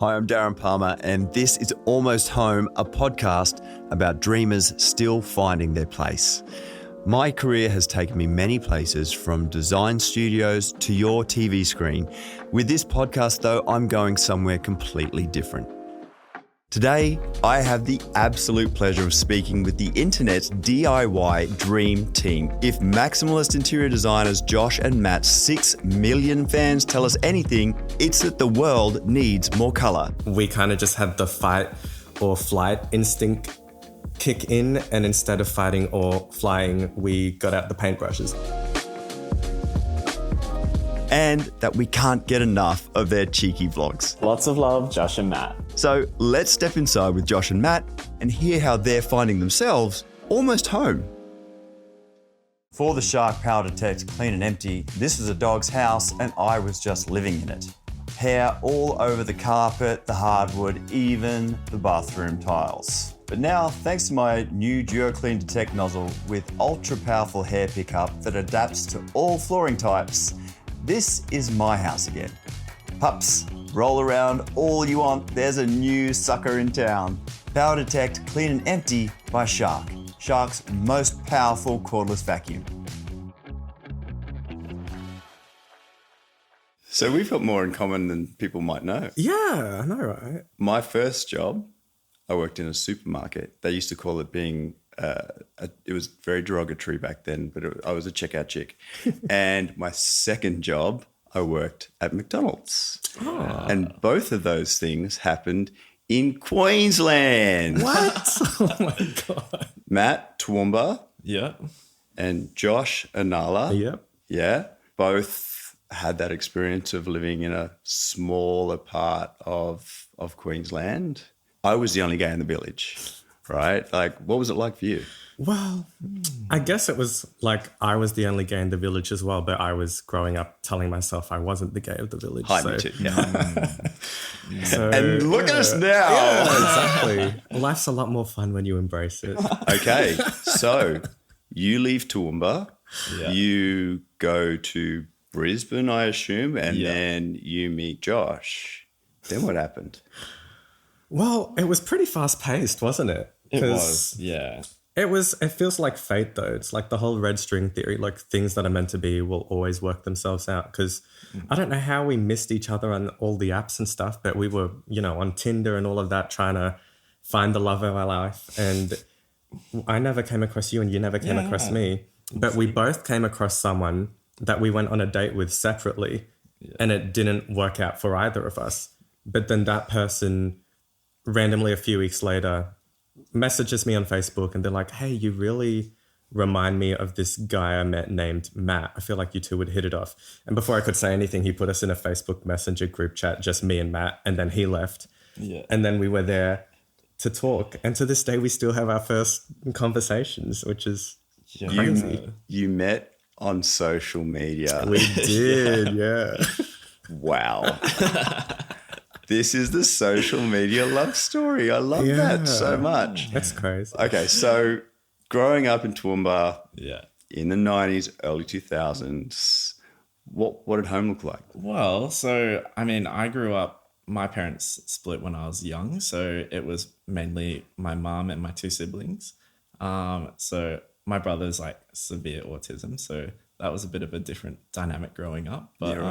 Hi, I'm Darren Palmer, and this is Almost Home, a podcast about dreamers still finding their place. My career has taken me many places, from design studios to your TV screen. With this podcast, though, I'm going somewhere completely different. Today, I have the absolute pleasure of speaking with the internet's DIY dream team. If maximalist interior designers Josh and Matt's 6 million fans tell us anything, it's that the world needs more color. We kind of just had the fight or flight instinct kick in, and instead of fighting or flying, we got out the paintbrushes. And that we can't get enough of their cheeky vlogs. Lots of love, Josh and Matt. So let's step inside with Josh and Matt and hear how they're finding themselves almost home. For the Shark PowerDetect Clean and Empty, this was a dog's house and I was just living in it. Hair all over the carpet, the hardwood, even the bathroom tiles. But now, thanks to my new Duo Clean Detect nozzle with ultra powerful hair pickup that adapts to all flooring types, this is my house again. Pups, roll around all you want. There's a new sucker in town. PowerDetect Clean and Empty by Shark. Shark's most powerful cordless vacuum. So we've got more in common than people might know. Yeah, I know, right? My first job, I worked in a supermarket. They used to call it being it was very derogatory back then, but I was a checkout chick. And my second job, I worked at McDonald's. Oh. And both of those things happened in Queensland. What? Oh my God. Matt, Toowoomba. Yeah. And Josh, Anala. Yep. Yeah. Both had that experience of living in a smaller part of Queensland. I was the only guy in the village. Right? Like, what was it like for you? Well, I guess it was like I was the only gay in the village as well, but I was growing up telling myself I wasn't the gay of the village. Hi, me too. Yeah. So, and look at us now. Yeah, exactly. Life's a lot more fun when you embrace it. Okay, so you leave Toowoomba, you go to Brisbane, I assume, and then you meet Josh. Then what happened? Well, it was pretty fast paced, wasn't it? It was, yeah. It feels like fate, though. It's like the whole red string theory, like things that are meant to be will always work themselves out. Because I don't know how we missed each other on all the apps and stuff, but we were, on Tinder and all of that, trying to find the love of our life. And I never came across you and you never came across me. But we both came across someone that we went on a date with separately, and it didn't work out for either of us. But then that person randomly a few weeks later messages me on Facebook and they're like, hey, you really remind me of this guy I met named Matt. I feel like you two would hit it off. And before I could say anything, he put us in a Facebook Messenger group chat, just me and Matt, and then he left. Yeah. And then we were there to talk. And to this day, we still have our first conversations, which is crazy. You met on social media. We did, yeah. Wow. This is the social media love story. I love that so much. That's crazy. Okay, so growing up in Toowoomba in the 90s, early 2000s, what did home look like? Well, so, I grew up, my parents split when I was young, so it was mainly my mum and my two siblings. So my brother's like severe autism, so that was a bit of a different dynamic growing up. But it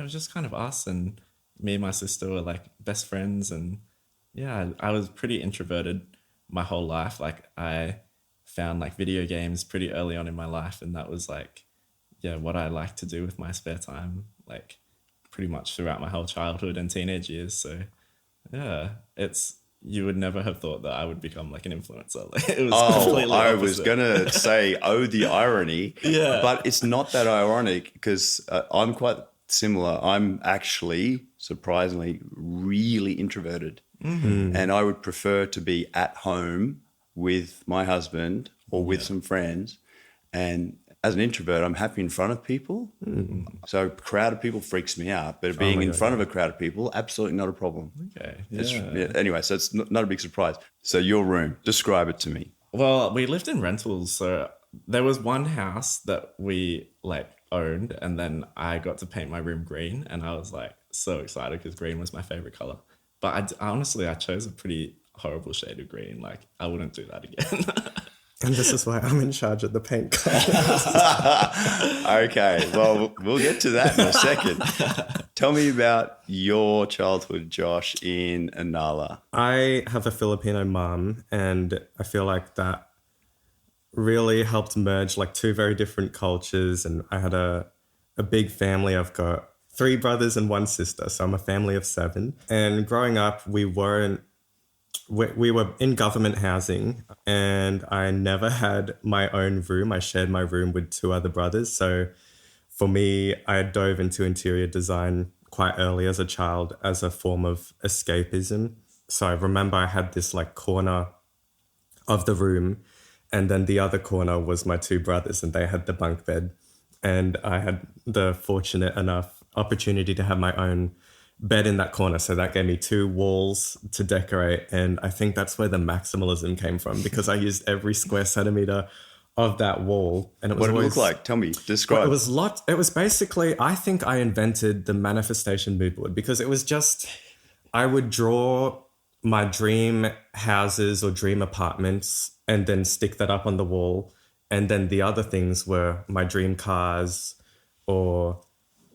was just kind of us, and me and my sister were like best friends. And I was pretty introverted my whole life. Like I found like video games pretty early on in my life, and that was like, what I like to do with my spare time, like pretty much throughout my whole childhood and teenage years. So you would never have thought that I would become like an influencer. It was completely I opposite. was going to say, the irony. Yeah. But it's not that ironic because I'm quite similar. I'm actually, surprisingly, really introverted. Mm-hmm. And I would prefer to be at home with my husband or with some friends. And as an introvert, I'm happy in front of people. Mm-hmm. So a crowd of people freaks me out. But being in front of a crowd of people, absolutely not a problem. Okay. Anyway, so it's not a big surprise. So your room, describe it to me. Well, we lived in rentals. So there was one house that we like owned, and then I got to paint my room green, and I was like so excited because green was my favorite color. But honestly, I chose a pretty horrible shade of green. Like, I wouldn't do that again. And this is why I'm in charge of the paint color. Okay, well, we'll get to that in a second. Tell me about your childhood, Josh, in Anala. I have a Filipino mom, and I feel like that really helped merge like two very different cultures. And I had a big family. I've got 3 brothers and 1 sister, so I'm a family of 7. And growing up, we were in government housing, and I never had my own room. I shared my room with 2 other brothers. So for me, I dove into interior design quite early as a child as a form of escapism. So I remember I had this like corner of the room, and then the other corner was my 2 brothers, and they had the bunk bed. And I had the fortunate enough opportunity to have my own bed in that corner. So that gave me 2 walls to decorate. And I think that's where the maximalism came from, because I used every square centimeter of that wall. And it was What did it look like? Tell me, describe. Well, it was basically, I think I invented the manifestation mood board, because it was just, I would draw my dream houses or dream apartments and then stick that up on the wall. And then the other things were my dream cars or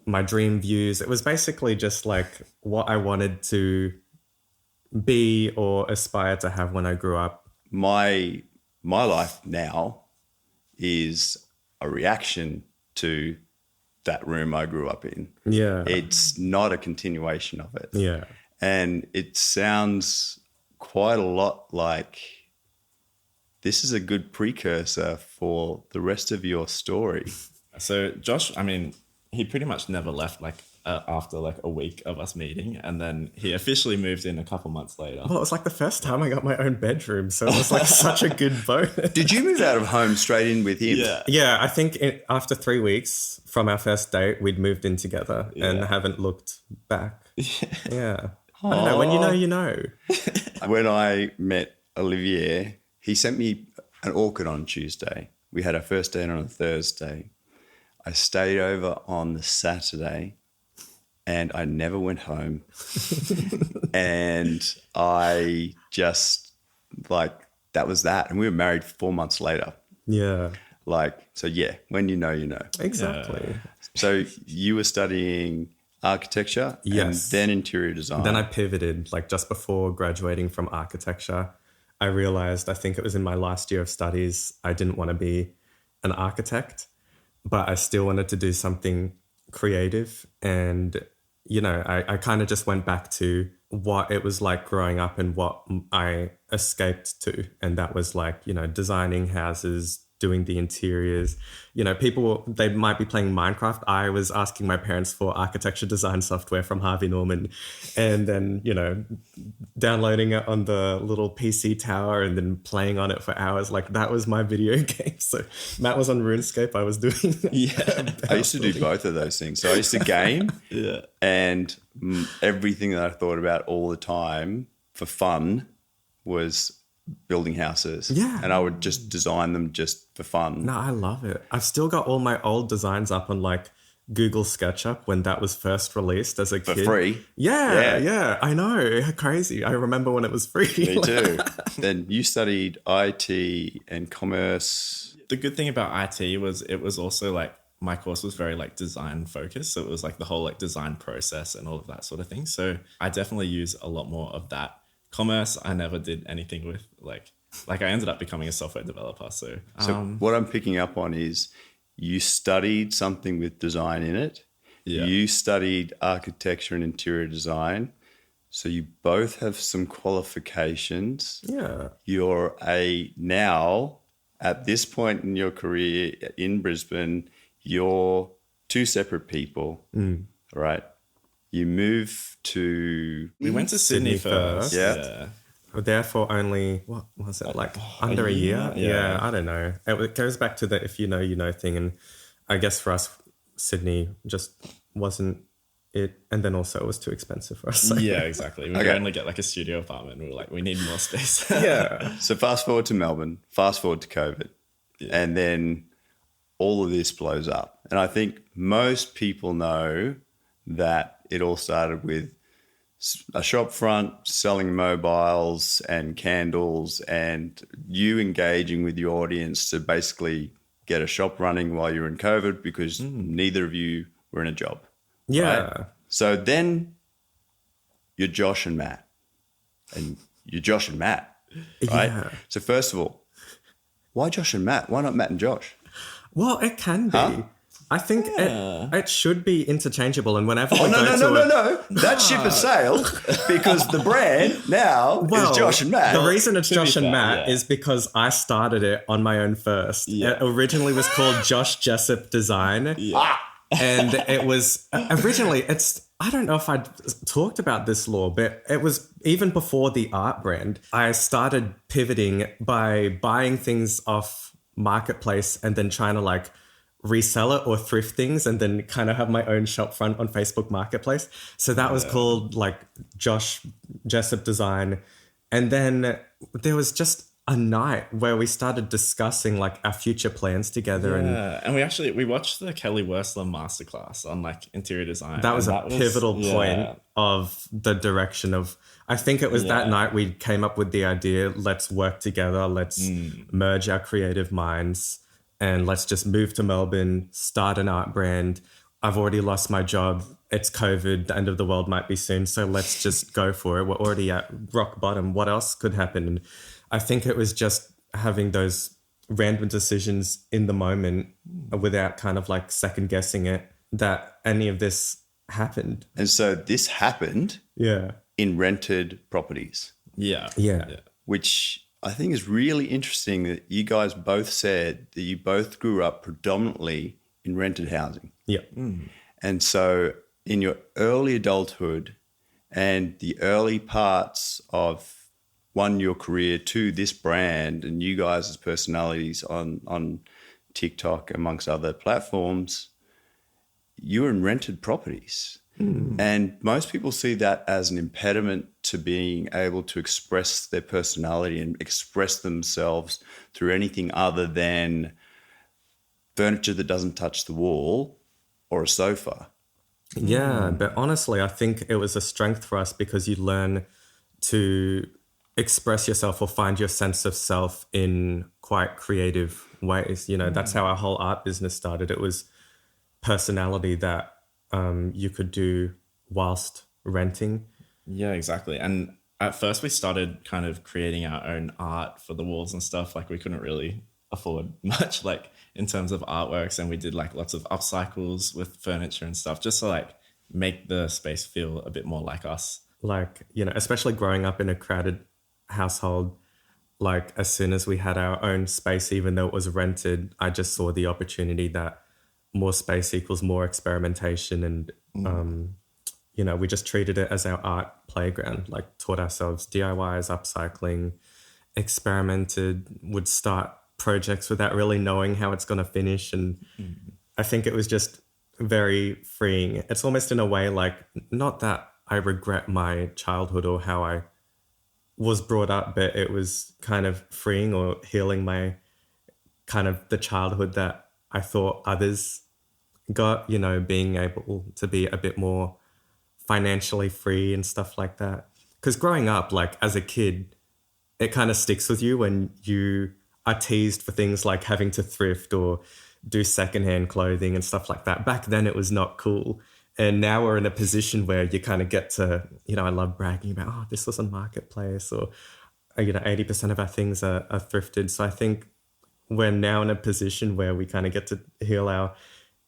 my dream views. It was basically just like what I wanted to be or aspire to have when I grew up. My life now is a reaction to that room I grew up in. Yeah. It's not a continuation of it. Yeah. And it sounds quite a lot like this is a good precursor for the rest of your story. So Josh, I mean, he pretty much never left like after like a week of us meeting, and then he officially moved in a couple months later. Well, it was like the first time I got my own bedroom, so it was like such a good bonus. Did you move out of home straight in with him? Yeah. Yeah, I think after 3 weeks from our first date, we'd moved in together and haven't looked back. Yeah. I don't know. When you know, you know. When I met Olivier, he sent me an orchid on Tuesday. We had our first date on a Thursday. I stayed over on the Saturday and I never went home. And I just that was that. And we were married 4 months later. Yeah. So yeah, when you know, you know. Exactly. So you were studying architecture Yes. and then interior design. Then I pivoted, like just before graduating from architecture. I realized, I think it was in my last year of studies, I didn't want to be an architect, but I still wanted to do something creative. And, you know, I kind of just went back to what it was like growing up and what I escaped to. And that was like, you know, designing houses, doing the interiors. You know, people, they might be playing Minecraft. I was asking my parents for architecture design software from Harvey Norman, and then, you know, downloading it on the little PC tower and then playing on it for hours. Like, that was my video game. So Matt was on RuneScape. I was doing I used to do both of those things. So I used to game and everything that I thought about all the time for fun was building houses. Yeah. And I would just design them just for fun. No, I love it. I've still got all my old designs up on like Google SketchUp when that was first released as a kid. For free. Yeah. I know. Crazy. I remember when it was free. Me too. Then you studied IT and commerce. The good thing about IT was it was also like my course was very like design focused. So it was like the whole like design process and all of that sort of thing. So I definitely use a lot more of that. Commerce, I never did anything with. Like I ended up becoming a software developer. So what I'm picking up on is you studied something with design in it. Yeah. You studied architecture and interior design. So you both have some qualifications. Yeah. You're now, at this point in your career in Brisbane, you're 2 separate people, right? You move to... We went to Sydney first. Yeah. We're there for only, what was it, like under a year? Yeah, I don't know. It goes back to the if you know, you know thing. And I guess for us, Sydney just wasn't it. And then also it was too expensive for us. So. Yeah, exactly. We could only get like a studio apartment. We were like, we need more space. Yeah. So fast forward to Melbourne, fast forward to COVID. Yeah. And then all of this blows up. And I think most people know that it all started with a shop front selling mobiles and candles and you engaging with your audience to basically get a shop running while you're in COVID because neither of you were in a job. Yeah. Right? So then you're Josh and Matt. And you're Josh and Matt, right? Yeah. So first of all, why Josh and Matt? Why not Matt and Josh? Well, it can be. Huh? I think it should be interchangeable. And whenever we No. That ship has sailed because the brand now is Josh and Matt. The reason it's Josh and fair, Matt is because I started it on my own first. Yeah. It originally was called Josh Jessup Design. Yeah. And it was originally, I don't know if I'd talked about this law, but it was even before the art brand. I started pivoting by buying things off Marketplace and then trying to like resell it or thrift things and then kind of have my own shop front on Facebook Marketplace. So that was called like Josh Jessup Design. And then there was just a night where we started discussing like our future plans together. And we watched the Kelly Wersler masterclass on like interior design. That was a pivotal point of the direction of, I think it was that night we came up with the idea, let's work together, let's merge our creative minds and let's just move to Melbourne, start an art brand. I've already lost my job. It's COVID. The end of the world might be soon. So let's just go for it. We're already at rock bottom. What else could happen? And I think it was just having those random decisions in the moment without kind of like second guessing it that any of this happened. And so this happened in rented properties. Yeah. Which I think is really interesting that you guys both said that you both grew up predominantly in rented housing. Yeah. And so in your early adulthood and the early parts of your career, to this brand and you guys as personalities on TikTok amongst other platforms, you were in rented properties. And most people see that as an impediment to being able to express their personality and express themselves through anything other than furniture that doesn't touch the wall or a sofa. Yeah, but honestly, I think it was a strength for us because you learn to express yourself or find your sense of self in quite creative ways. You know, that's how our whole art business started. It was personality that you could do whilst renting. Yeah, exactly. And at first we started kind of creating our own art for the walls and stuff. Like we couldn't really afford much like in terms of artworks, and we did like lots of upcycles with furniture and stuff just to like make the space feel a bit more like us. Like, you know, especially growing up in a crowded household, like as soon as we had our own space, even though it was rented, I just saw the opportunity that more space equals more experimentation. And, you know, we just treated it as our art playground, like taught ourselves DIYs, upcycling, experimented, would start projects without really knowing how it's going to finish. And I think it was just very freeing. It's almost in a way like, not that I regret my childhood or how I was brought up, but it was kind of freeing or healing my kind of the childhood that I thought others got, you know, being able to be a bit more financially free and stuff like that. Because growing up, like as a kid, it kind of sticks with you when you are teased for things like having to thrift or do secondhand clothing and stuff like that. Back then it was not cool. And now we're in a position where you kind of get to, you know, I love bragging about, oh, this was on Marketplace, or, you know, 80% of our things are thrifted. So I think we're now in a position where we kind of get to heal our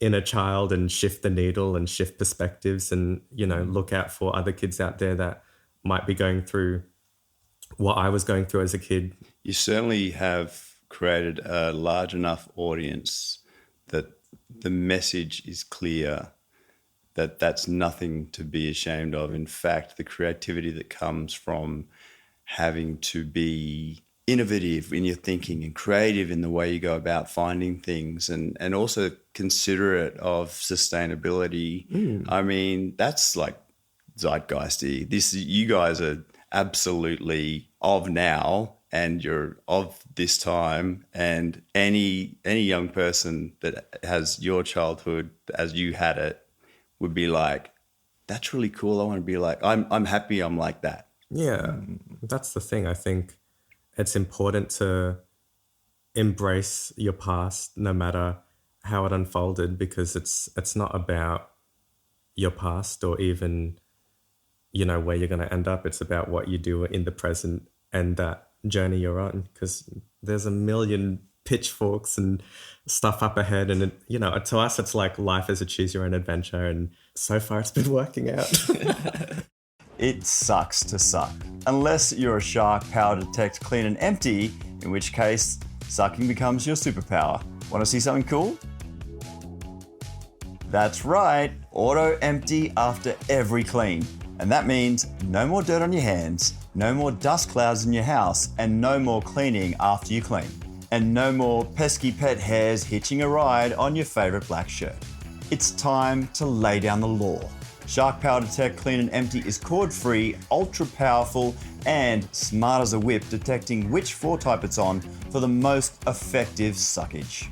inner child and shift the needle and shift perspectives and, you know, look out for other kids out there that might be going through what I was going through as a kid. You certainly have created a large enough audience that the message is clear, that that's nothing to be ashamed of. In fact, the creativity that comes from having to be innovative in your thinking and creative in the way you go about finding things and also considerate of sustainability. I mean, that's like zeitgeisty. You guys are absolutely of now and you're of this time, and any young person that has your childhood as you had it would be like, that's really cool. I want to be like, I'm happy I'm like that. Yeah, that's the thing. I think it's important to embrace your past no matter how it unfolded, because it's not about your past or even, you know, where you're going to end up. It's about what you do in the present and that journey you're on, because there's a million pitchforks and stuff up ahead. And, you know, to us, it's like life is a choose your own adventure. And so far it's been working out. It sucks to suck. Unless you're a shark PowerDetect Clean and Empty, in which case sucking becomes your superpower. Want to see something cool? That's right, auto empty after every clean. And that means no more dirt on your hands, no more dust clouds in your house, and no more cleaning after you clean. And no more pesky pet hairs hitching a ride on your favorite black shirt. It's time to lay down the law. Shark PowerDetect Clean and Empty is cord-free, ultra-powerful, and smart as a whip, detecting which floor type it's on for the most effective suckage.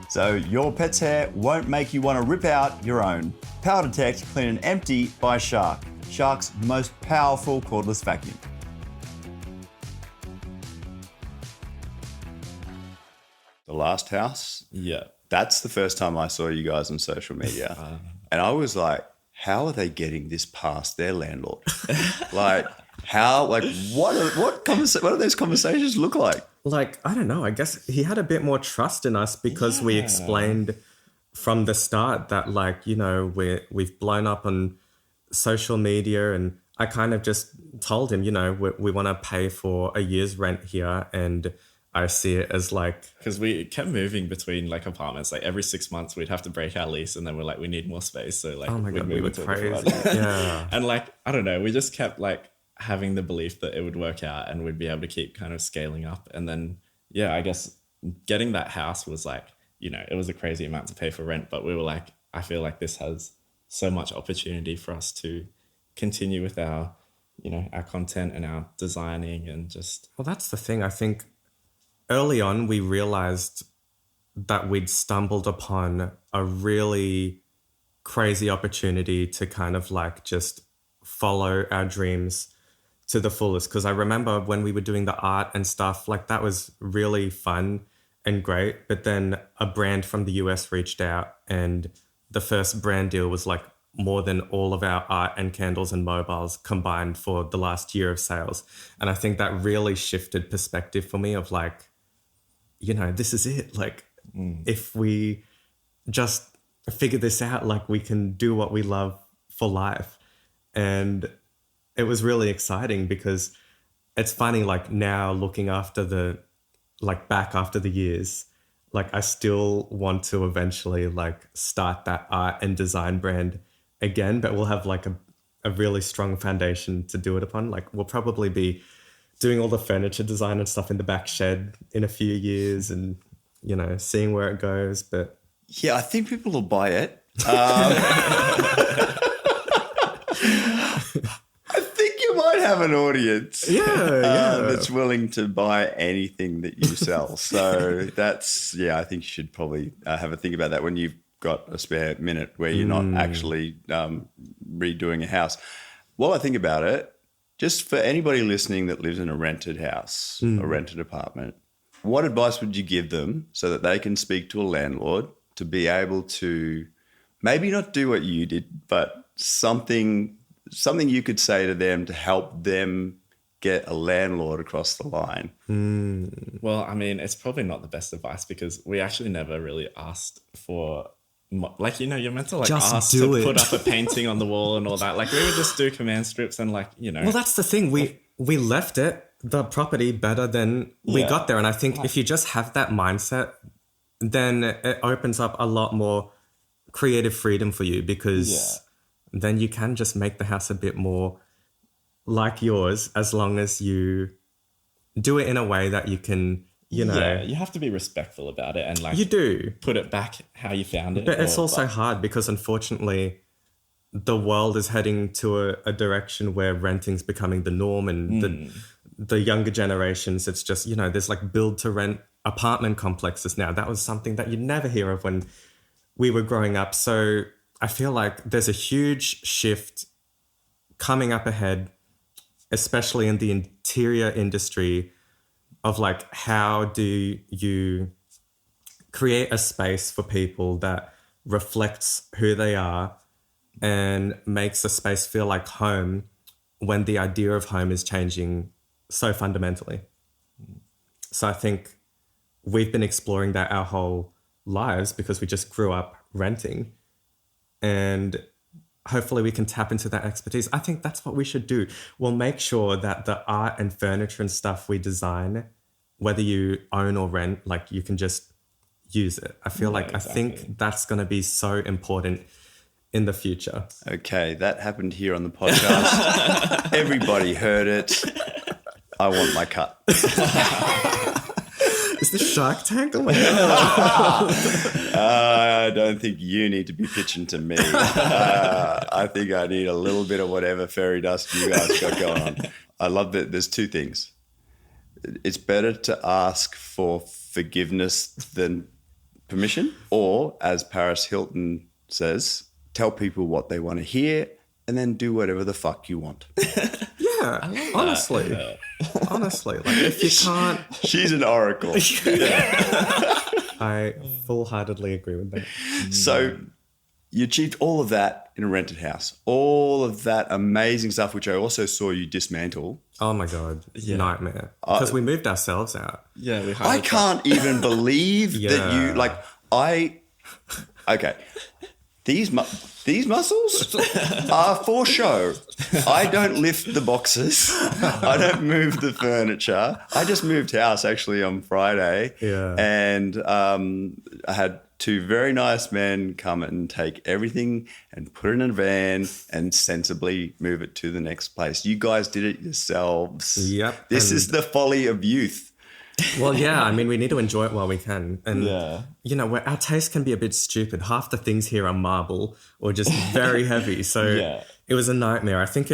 So your pet's hair won't make you want to rip out your own. PowerDetect Clean and Empty by Shark, Shark's most powerful cordless vacuum. The last house? Yeah. That's the first time I saw you guys on social media. And I was like, how are they getting this past their landlord? Like, how, like, what do those conversations look like? Like, I don't know. I guess he had a bit more trust in us because we explained from the start that, like, you know, we've blown up on social media, and I kind of just told him, you know, we want to pay for a year's rent here, and I see it as like... Because we kept moving between like apartments. Like every 6 months we'd have to break our lease, and then we're like, we need more space. So like, oh my God, we were crazy. Yeah. And like, I don't know, we just kept like having the belief that it would work out and we'd be able to keep kind of scaling up. And then, yeah, I guess getting that house was like, you know, it was a crazy amount to pay for rent, but we were like, I feel like this has so much opportunity for us to continue with our, you know, our content and our designing and just... Well, that's the thing. I think early on, we realized that we'd stumbled upon a really crazy opportunity to kind of like just follow our dreams to the fullest. Because I remember when we were doing the art and stuff, like that was really fun and great. But then a brand from the US reached out, and the first brand deal was like more than all of our art and candles and mobiles combined for the last year of sales. And I think that really shifted perspective for me of like, you know, this is it. Like, if we just figure this out, like we can do what we love for life. And it was really exciting because it's funny, like now looking after back after the years, like I still want to eventually like start that art and design brand again, but we'll have like a really strong foundation to do it upon. Like we'll probably be doing all the furniture design and stuff in the back shed in a few years and, you know, seeing where it goes. But yeah, I think people will buy it. I think you might have an audience that's willing to buy anything that you sell. So that's, I think you should probably have a think about that when you've got a spare minute where you're not actually redoing a house. While I think about it, just for anybody listening that lives in a rented house, a rented apartment, what advice would you give them so that they can speak to a landlord to be able to maybe not do what you did, but something you could say to them to help them get a landlord across the line? Well, I mean, it's probably not the best advice because we actually never really asked for, like, you know, you're meant to like just ask to put up a painting on the wall and all that. Like we would just do command strips and like, you know. Well, that's the thing. We left the property better than we got there. And I think if you just have that mindset, then it opens up a lot more creative freedom for you because then you can just make the house a bit more like yours as long as you do it in a way that you can, you know. Yeah, you have to be respectful about it and like you do put it back how you found it. But it's also hard because unfortunately the world is heading to a direction where renting's becoming the norm, and the younger generations, it's just, you know, there's like build to rent apartment complexes now. That was something that you'd never hear of when we were growing up. So I feel like there's a huge shift coming up ahead, especially in the interior industry, of like, how do you create a space for people that reflects who they are and makes a space feel like home when the idea of home is changing so fundamentally. So I think we've been exploring that our whole lives because we just grew up renting, and hopefully we can tap into that expertise. I think that's what we should do. We'll make sure that the art and furniture and stuff we design, whether you own or rent, like you can just use it. I feel like exactly. I think that's going to be so important in the future. Okay, that happened here on the podcast. Everybody heard it. I want my cut. Is this Shark Tank? Oh my God. I don't think you need to be pitching to me. I think I need a little bit of whatever fairy dust you guys got going on. I love that there's two things. It's better to ask for forgiveness than permission, or as Paris Hilton says, tell people what they want to hear and then do whatever the fuck you want. Yeah, honestly. Like if you can't... She's an oracle. I full-heartedly agree with that. So you achieved all of that in a rented house, all of that amazing stuff, which I also saw you dismantle. Oh my God, nightmare. Because we moved ourselves out. Yeah, I can't even believe that you, like, okay. These muscles are for show. I don't lift the boxes. I don't move the furniture. I just moved house actually on Friday. Yeah. And I had two very nice men come and take everything and put it in a van and sensibly move it to the next place. You guys did it yourselves. Yep. This is the folly of youth. Well, yeah, I mean, we need to enjoy it while we can. And, you know, our taste can be a bit stupid. Half the things here are marble or just very heavy. So it was a nightmare. I think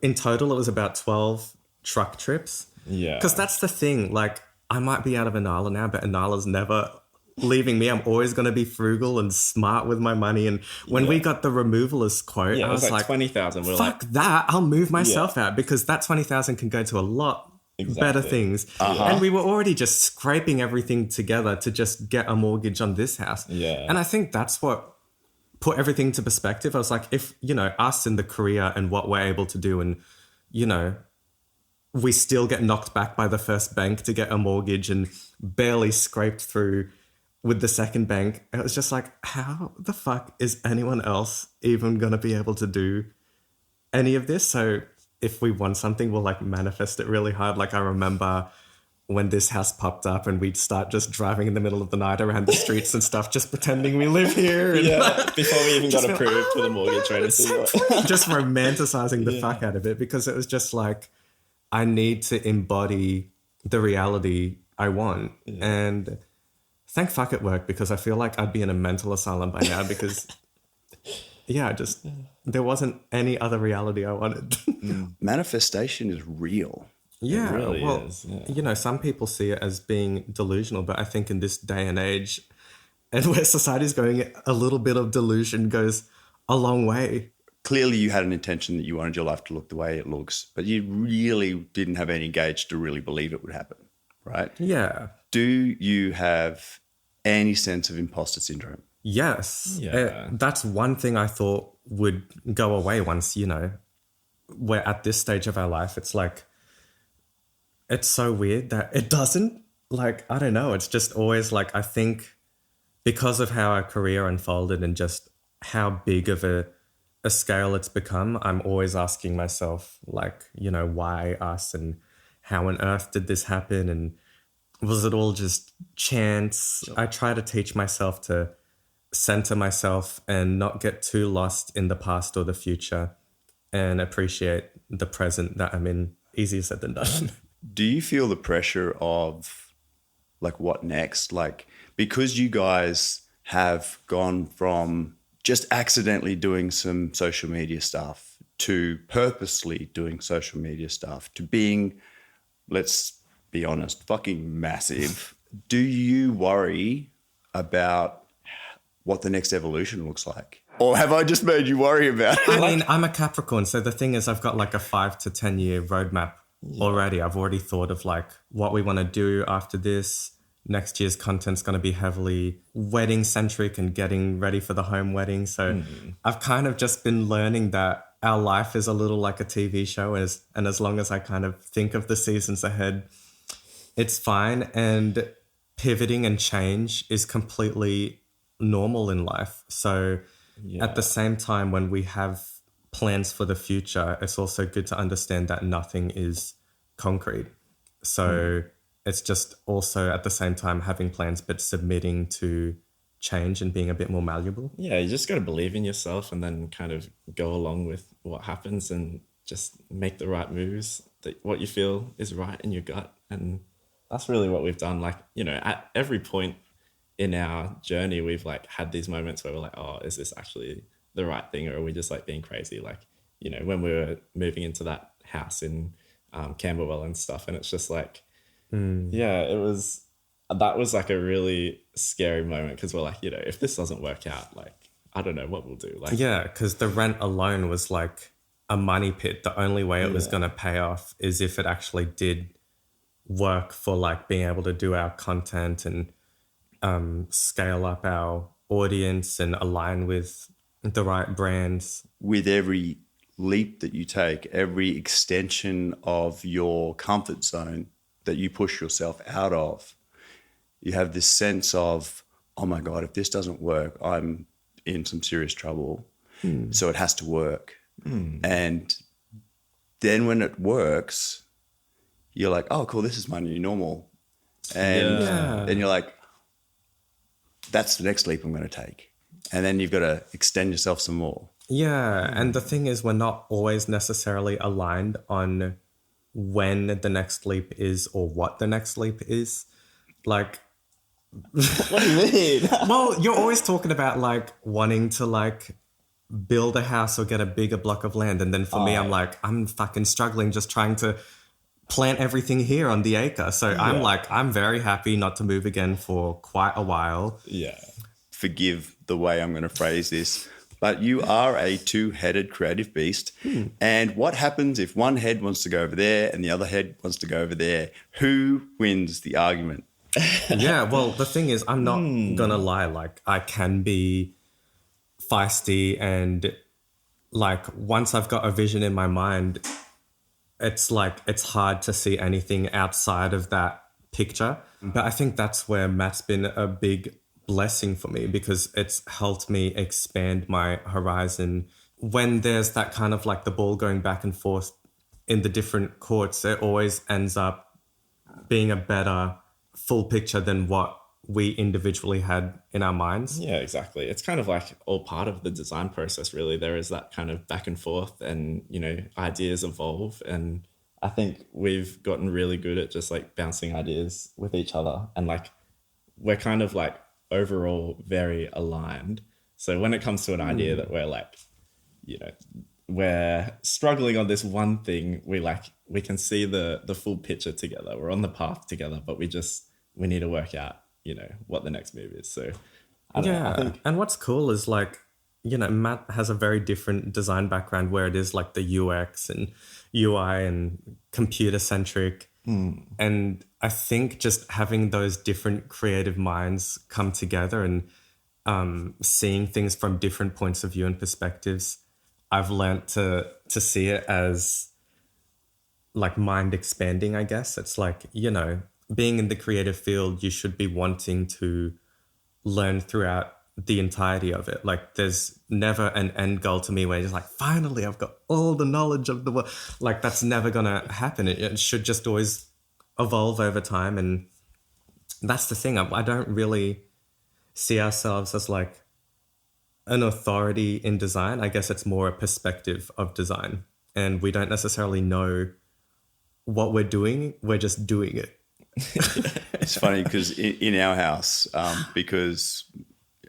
in total, it was about 12 truck trips. Yeah. Because that's the thing. Like, I might be out of Inala now, but Inala's never leaving me. I'm always going to be frugal and smart with my money. And when we got the removalist quote, I was like 20,000. Fuck that. I'll move myself out, because that 20,000 can go to a lot better things. And we were already just scraping everything together to just get a mortgage on this house. Yeah. And I think that's what put everything to perspective. I was like, if, you know, us in the career and what we're able to do, and, you know, we still get knocked back by the first bank to get a mortgage and barely scraped through with the second bank. It was just like, how the fuck is anyone else even going to be able to do any of this? So if we want something, we'll like manifest it really hard. Like I remember when this house popped up and we'd start just driving in the middle of the night around the streets and stuff, just pretending we live here. And before we even got approved for the mortgage or anything. Just romanticizing the fuck out of it, because it was just like, I need to embody the reality I want. Yeah. And thank fuck it worked, because I feel like I'd be in a mental asylum by now, because there wasn't any other reality I wanted. Manifestation is real. Yeah, it really well, is. Yeah. You know, some people see it as being delusional, but I think in this day and age, and where society's going, a little bit of delusion goes a long way. Clearly you had an intention that you wanted your life to look the way it looks, but you really didn't have any gauge to really believe it would happen, right? Yeah. Do you have any sense of imposter syndrome? Yes. Yeah. That's one thing I thought would go away once, you know, we're at this stage of our life. It's like, it's so weird that it doesn't. Like, I don't know. It's just always like, I think because of how our career unfolded and just how big of a scale it's become, I'm always asking myself, like, you know, why us, and how on earth did this happen? And was it all just chance? Sure. I try to teach myself to center myself and not get too lost in the past or the future, and appreciate the present that I'm in. Easier said than done. Do you feel the pressure of like what next? Like, because you guys have gone from just accidentally doing some social media stuff to purposely doing social media stuff to being, let's be honest, fucking massive. Do you worry about what the next evolution looks like? Or have I just made you worry about it? I mean, I'm a Capricorn, so the thing is I've got like a 5 to 10 year roadmap already. I've already thought of like what we want to do after this. Next year's content's going to be heavily wedding centric and getting ready for the home wedding. So I've kind of just been learning that our life is a little like a TV show, and as long as I kind of think of the seasons ahead, it's fine. And pivoting and change is completely normal in life. So at the same time, when we have plans for the future, it's also good to understand that nothing is concrete. So it's just also at the same time having plans, but submitting to change and being a bit more malleable. Yeah, you just got to believe in yourself and then kind of go along with what happens and just make the right moves, that what you feel is right in your gut. And that's really what we've done. Like, you know, at every point in our journey, we've like had these moments where we're like, oh, is this actually the right thing? Or are we just like being crazy? Like, you know, when we were moving into that house in Camberwell and stuff. And it's just like, yeah, that was like a really scary moment because we're like, you know, if this doesn't work out, like, I don't know what we'll do. Like, yeah, because the rent alone was like a money pit. The only way it was going to pay off is if it actually did work for like being able to do our content and scale up our audience and align with the right brands. With every leap that you take, every extension of your comfort zone that you push yourself out of, you have this sense of, oh my God, if this doesn't work, I'm in some serious trouble. So it has to work. And then when it works, you're like, oh, cool, this is my new normal. And then you're like, that's the next leap I'm going to take. And then you've got to extend yourself some more. Yeah. And the thing is, we're not always necessarily aligned on when the next leap is or what the next leap is. Like, what do you mean? well, you're always talking about like wanting to like build a house or get a bigger block of land. And then for me, I'm like, I'm fucking struggling just trying to plant everything here on the acre. So I'm like, I'm very happy not to move again for quite a while. Yeah. Forgive the way I'm going to phrase this, but you are a two-headed creative beast. And what happens if one head wants to go over there and the other head wants to go over there? Who wins the argument? Yeah, well, the thing is, I'm not going to lie. Like, I can be feisty, and like once I've got a vision in my mind, it's like it's hard to see anything outside of that picture. But I think that's where Matt's been a big blessing for me, because it's helped me expand my horizon. When there's that kind of like the ball going back and forth in the different courts, it always ends up being a better full picture than what we individually had in our minds. Yeah, exactly. It's kind of like all part of the design process, really. There is that kind of back and forth, and, you know, ideas evolve. And I think we've gotten really good at just like bouncing ideas with each other. And like, we're kind of like overall very aligned. So when it comes to an idea that we're like, you know, we're struggling on this one thing, we can see the full picture together. We're on the path together, but we need to work out, you know, what the next move is. So I don't know, I think, and what's cool is like, you know, Matt has a very different design background where it is like the UX and UI and computer centric. And I think just having those different creative minds come together and seeing things from different points of view and perspectives, I've learned to see it as like mind expanding, I guess. It's like, you know, being in the creative field, you should be wanting to learn throughout the entirety of it. Like, there's never an end goal to me where it's like, finally, I've got all the knowledge of the world. Like, that's never going to happen. It should just always evolve over time. And that's the thing. I don't really see ourselves as like an authority in design. I guess it's more a perspective of design. And we don't necessarily know what we're doing. We're just doing it. It's funny because in our house, because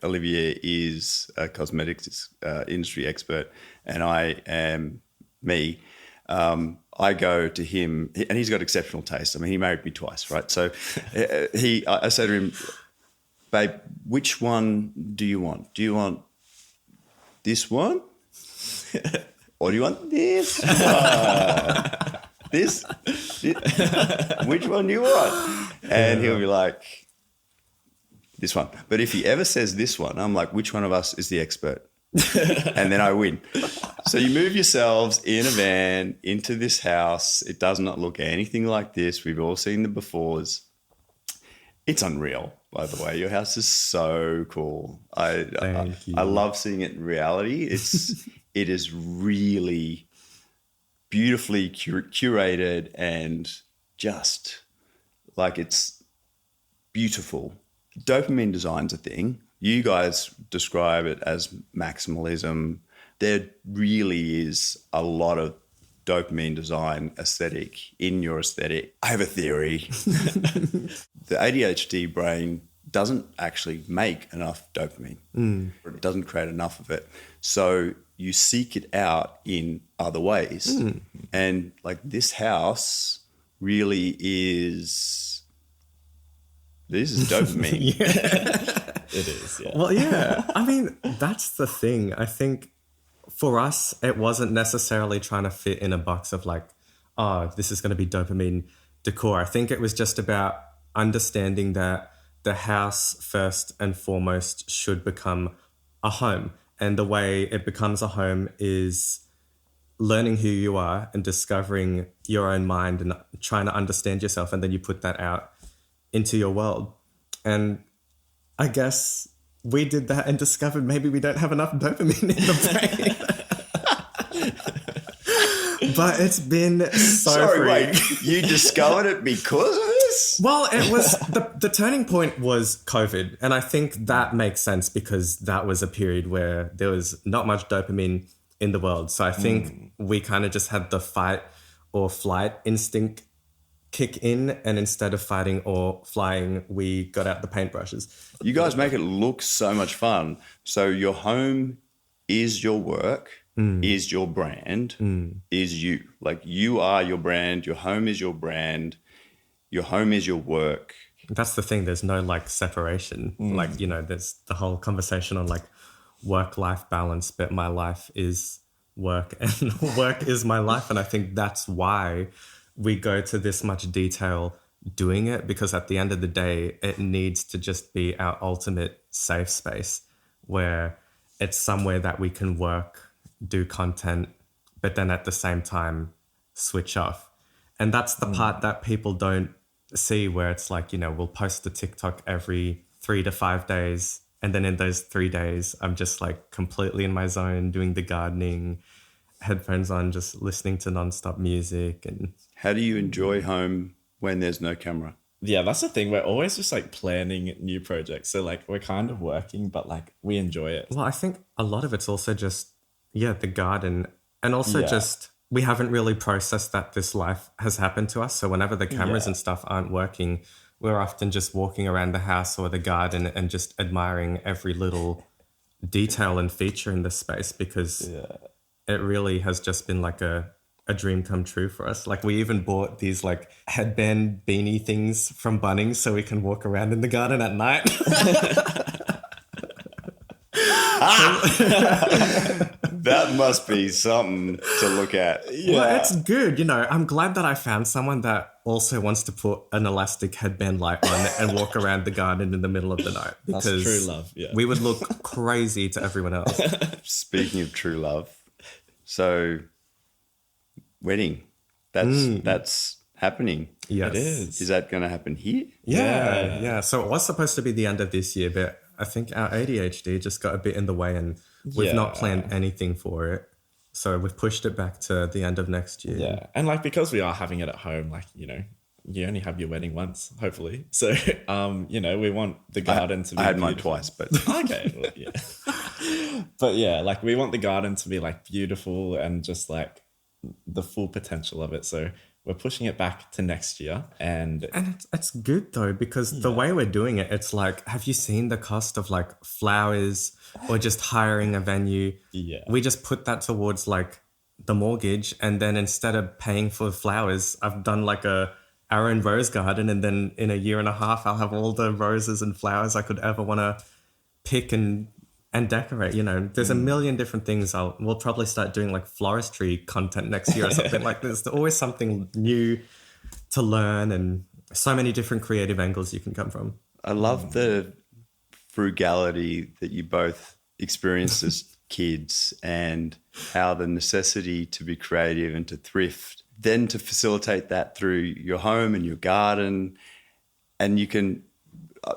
Olivier is a cosmetics industry expert and I am me, I go to him, and he's got exceptional taste. I mean, he married me twice, right? So I say to him, babe, which one do you want? Do you want this one? Or do you want this one? This? Which one do you want? And he'll be like, this one. But if he ever says this one, I'm like, which one of us is the expert? And then I win. So you move yourselves in a van into this house. It does not look anything like this. We've all seen the befores. It's unreal, by the way. Your house is so cool. I love seeing it in reality. It is really beautifully curated and just like it's beautiful. Dopamine design's a thing. You guys describe it as maximalism. There really is a lot of dopamine design aesthetic in your aesthetic. I have a theory. The ADHD brain doesn't actually make enough dopamine. It doesn't create enough of it. So you seek it out in other ways. And like this house really is, this is dopamine. It is, yeah. Well, yeah. I mean, that's the thing. I think for us, it wasn't necessarily trying to fit in a box of like, oh, this is going to be dopamine decor. I think it was just about understanding that the house first and foremost should become a home. And the way it becomes a home is learning who you are and discovering your own mind and trying to understand yourself. And then you put that out into your world. And I guess we did that and discovered maybe we don't have enough dopamine in the brain. But it's been so Sorry, freeing. wait, you discovered it because of this? Well, it was the turning point was COVID. And I think that makes sense because that was a period where there was not much dopamine in the world. So I think we kind of just had the fight or flight instinct kick in, and instead of fighting or flying, we got out the paintbrushes. You guys make it look so much fun. So your home is your work, is your brand, is you. Like you are your brand, your home is your brand, your home is your work. That's the thing. There's no like separation. Like, you know, there's the whole conversation on like work-life balance, but my life is work and work is my life. And I think that's why we go to this much detail doing it, because at the end of the day, it needs to just be our ultimate safe space where it's somewhere that we can work, do content, but then at the same time switch off. And that's the part that people don't see, where it's like, you know, we'll post a TikTok every 3 to 5 days. And then in those 3 days, I'm just like completely in my zone, doing the gardening, headphones on, just listening to nonstop music. And How do you enjoy home when there's no camera? Yeah, that's the thing. We're always just like planning new projects. So like we're kind of working, but like we enjoy it. well, I think a lot of it's also just, yeah, the garden. And also just, we haven't really processed that this life has happened to us. So whenever the cameras and stuff aren't working, we're often just walking around the house or the garden and just admiring every little detail and feature in the space, because it really has just been like a dream come true for us. Like we even bought these like headband beanie things from Bunnings so we can walk around in the garden at night. That must be something to look at. Well, it's good. You know, I'm glad that I found someone that also wants to put an elastic headband light on and walk around the garden in the middle of the night, because That's true love. Yeah. we would look crazy to everyone else. Speaking of true love, so wedding, that's happening. Yes. It is. Is that going to happen here? Yeah. So it was supposed to be the end of this year, but I think our ADHD just got a bit in the way and we've not planned anything for it. So we've pushed it back to the end of next year. Yeah. And like, because we are having it at home, like, you know, you only have your wedding once, hopefully. So, you know, we want the garden to be I had mine beautiful. twice, but Okay. Well, yeah. But yeah, like we want the garden to be like beautiful and just like the full potential of it. So we're pushing it back to next year. And it's good though, because the way we're doing it, it's like, have you seen the cost of like flowers or just hiring a venue? Yeah. We just put that towards like the mortgage. And then instead of paying for flowers, I've done like our own rose garden. And then in a year and a half, I'll have all the roses and flowers I could ever want to pick and and decorate. You know, there's a million different things. We'll probably start doing like floristry content next year or something like this. There's always something new to learn, and so many different creative angles you can come from. I love the frugality that you both experienced as kids, and how the necessity to be creative and to thrift, then to facilitate that through your home and your garden. And you can,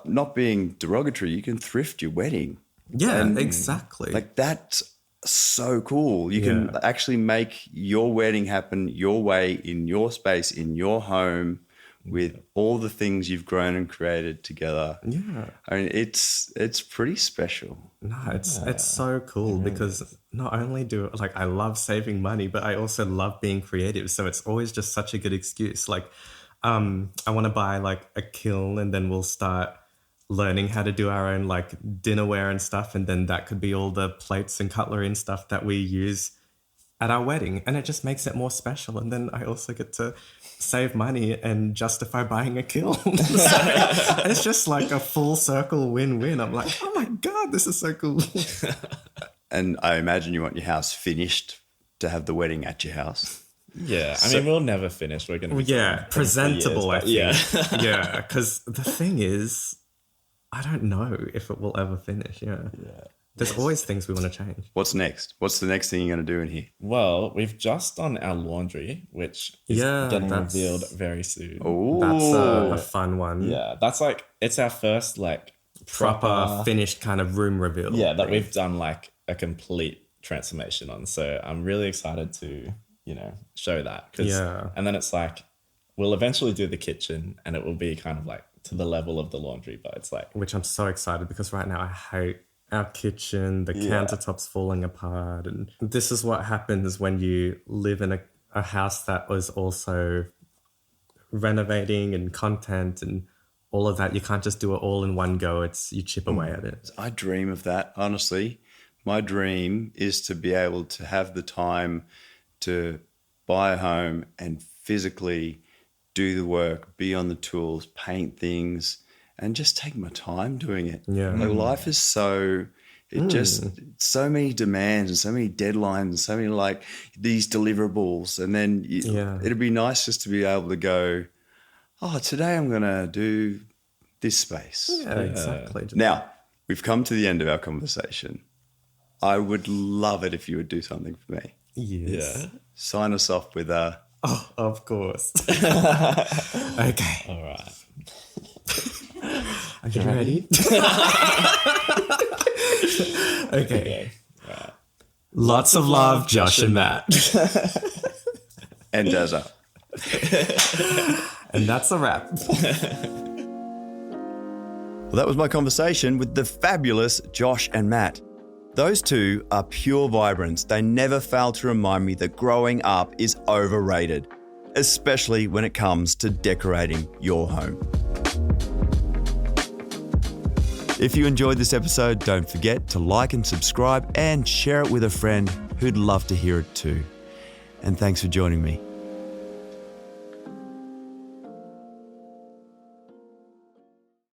not being derogatory, you can thrift your wedding. Yeah, and exactly. Like, that's so cool. You can actually make your wedding happen your way, in your space, in your home, with all the things you've grown and created together. Yeah. I mean, it's pretty special. No, it's so cool because not only I love saving money, but I also love being creative. So it's always just such a good excuse. Like, I want to buy like a kiln, and then we'll start learning how to do our own like dinnerware and stuff. And then that could be all the plates and cutlery and stuff that we use at our wedding. And it just makes it more special. And then I also get to save money and justify buying a kiln. So it's just like a full circle win-win. I'm like, oh my God, this is so cool. And I imagine you want your house finished to have the wedding at your house. Yeah, I mean, we'll never finish. We're going to presentable, I think. Yeah. Yeah, because the thing is, I don't know if it will ever finish. Yeah. There's always things we want to change. What's next? What's the next thing you're going to do in here? Well, we've just done our laundry, which is getting revealed very soon. Oh, that's a fun one. Yeah, that's like, it's our first like proper finished kind of room reveal. Yeah, that we've done like a complete transformation on. So I'm really excited to, show that. And then it's like, we'll eventually do the kitchen, and it will be kind of like to the level of the laundry, but it's like, which I'm so excited, because right now I hate our kitchen, the countertops falling apart. And this is what happens when you live in a house that was also renovating and content and all of that. You can't just do it all in one go. You chip away at it. I dream of that, honestly. My dream is to be able to have the time to buy a home and physically do the work, be on the tools, paint things, and just take my time doing it. Yeah. Like, life is so many demands and so many deadlines and so many like these deliverables. And then it'd be nice just to be able to go, oh, today I'm going to do this space. Yeah, exactly. Now, we've come to the end of our conversation. I would love it if you would do something for me. Yes. yeah. Sign us off with a... Oh, of course. Okay. All right. Are you ready? Okay. Right. Lots of love, Josh and Matt. And Dazza. And that's a wrap. Well, that was my conversation with the fabulous Josh and Matt. Those two are pure vibrants. They never fail to remind me that growing up is overrated, especially when it comes to decorating your home. If you enjoyed this episode, don't forget to like and subscribe and share it with a friend who'd love to hear it too. And thanks for joining me.